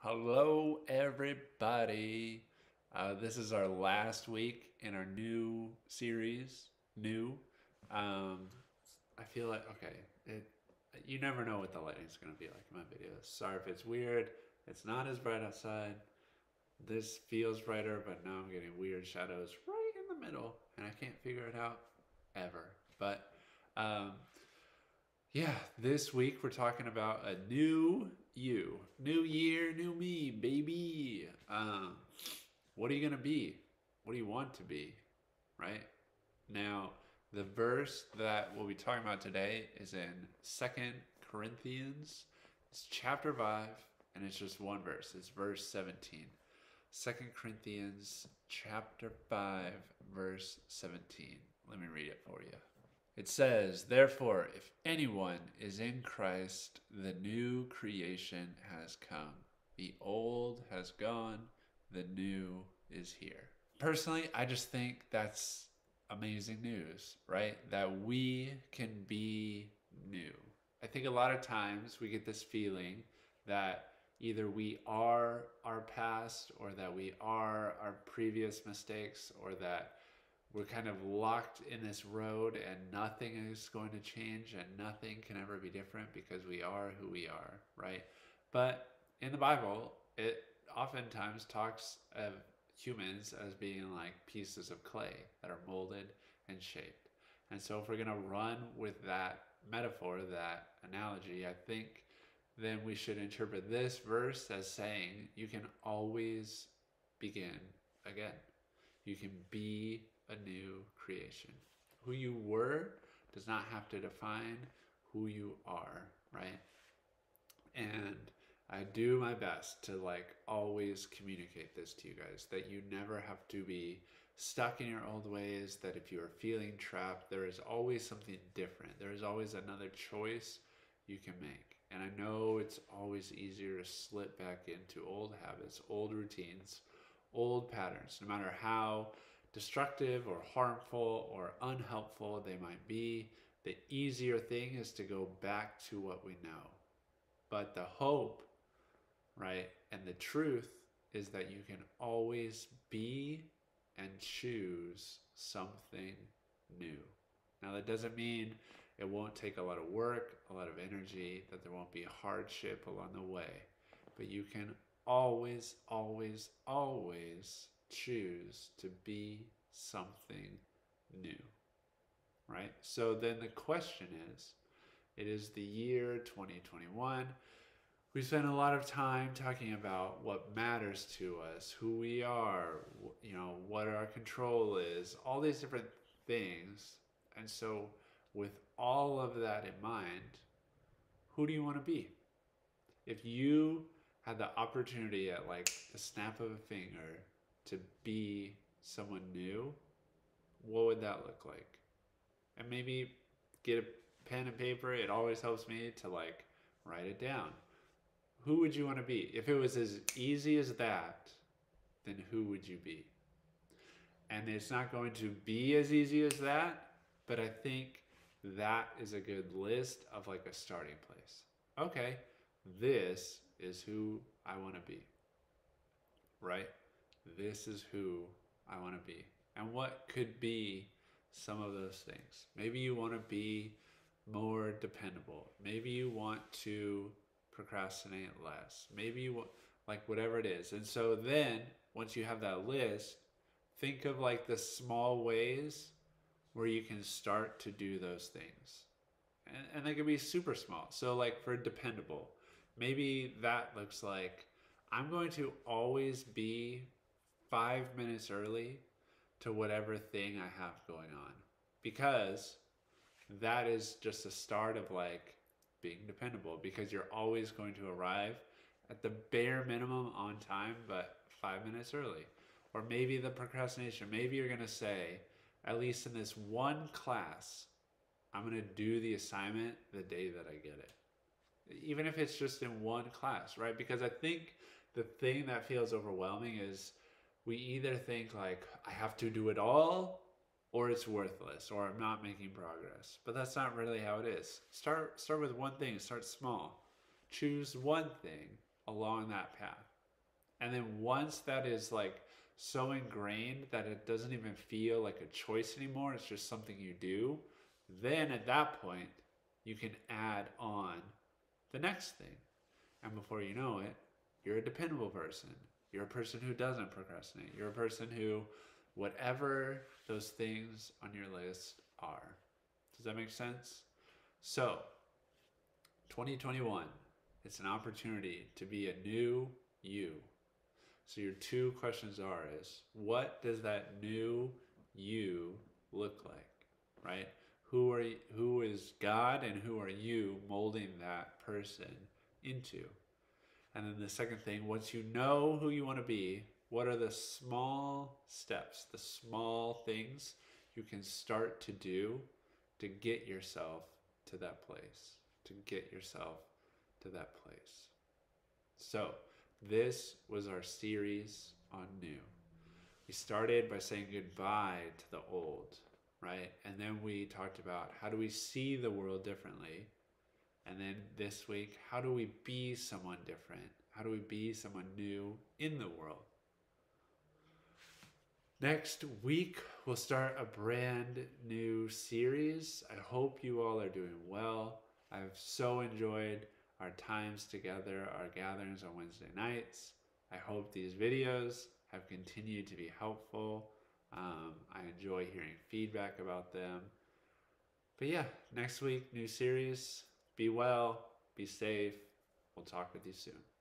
Hello, everybody. This is our last week in our new series. New. Um, I feel like you never know what the lighting's gonna be like in my videos. Sorry if it's weird. It's not as bright outside. This feels brighter, but now I'm getting weird shadows right in the middle, and I can't figure it out ever. But um, yeah, this week we're talking about a new you. New year, new me, baby. What are you going to be? What do you want to be? Right? Now, the verse that we'll be talking about today is in Second Corinthians. It's chapter 5, and it's just one verse. It's verse 17. Second Corinthians chapter 5, verse 17. Let me read it for you. It says, "Therefore, if anyone is in Christ, the new creation has come. The old has gone, the new is here." Personally, I just think that's amazing news, right? That we can be new. I think a lot of times we get this feeling that either we are our past or that we are our previous mistakes or that we're kind of locked in this road and nothing is going to change and nothing can ever be different because we are who we are, right? But in the Bible, it oftentimes talks of humans as being like pieces of clay that are molded and shaped. And so if we're going to run with that metaphor, that analogy, I think then we should interpret this verse as saying you can always begin again. You can be a new creation. Who you were does not have to define who you are, right? And I do my best to always communicate this to you guys that you never have to be stuck in your old ways, that if you are feeling trapped, there is always something different. There is always another choice you can make. And I know it's always easier to slip back into old habits, old routines, old patterns, no matter how destructive or harmful or unhelpful they might be. The easier thing is to go back to what we know. But the hope, right, and the truth is that you can always be and choose something new. Now, that doesn't mean it won't take a lot of work, a lot of energy, that there won't be hardship along the way. But you can always, always, always choose to be something new, right? So then the question is, it is the year 2021. We spend a lot of time talking about what matters to us, who we are, what our control is, all these different things. And so with all of that in mind, who do you want to be? If you had the opportunity at the snap of a finger to be someone new, what would that look like? And maybe get a pen and paper. It always helps me to write it down. Who would you want to be? If it was as easy as that, then who would you be? And it's not going to be as easy as that, but I think that is a good list of a starting place. Okay, this is who I want to be, right? This is who I want to be. And what could be some of those things? Maybe you want to be more dependable. Maybe you want to procrastinate less. Maybe you want, whatever it is. And so then, once you have that list, think of the small ways where you can start to do those things. And they can be super small. So, for dependable, maybe that looks like I'm going to always be 5 minutes early to whatever thing I have going on, because that is just a start of being dependable, because you're always going to arrive at the bare minimum on time, but 5 minutes early. Or maybe the procrastination, maybe you're going to say, at least in this one class, I'm going to do the assignment the day that I get it. Even if it's just in one class, right? Because I think the thing that feels overwhelming is we either think I have to do it all, or it's worthless, or I'm not making progress. But that's not really how it is. Start with one thing. Start small. Choose one thing along that path. And then once that is like so ingrained that it doesn't even feel like a choice anymore, it's just something you do, then at that point, you can add on the next thing. And before you know it, you're a dependable person. You're a person who doesn't procrastinate. You're a person who, whatever those things on your list are. Does that make sense? So, 2021, it's an opportunity to be a new you. So your two questions are is what does that new you look like? Right? Who is God and who are you molding that person into? And then the second thing, once you know who you want to be, what are the small steps, the small things you can start to do to get yourself to that place, to get yourself to that place. So, this was our series on new. We started by saying goodbye to the old, right? And then we talked about how do we see the world differently. And then this week, how do we be someone different? How do we be someone new in the world? Next week, we'll start a brand new series. I hope you all are doing well. I've so enjoyed our times together, our gatherings on Wednesday nights. I hope these videos have continued to be helpful. I enjoy hearing feedback about them. But yeah, next week, new series. Be well, be safe. We'll talk with you soon.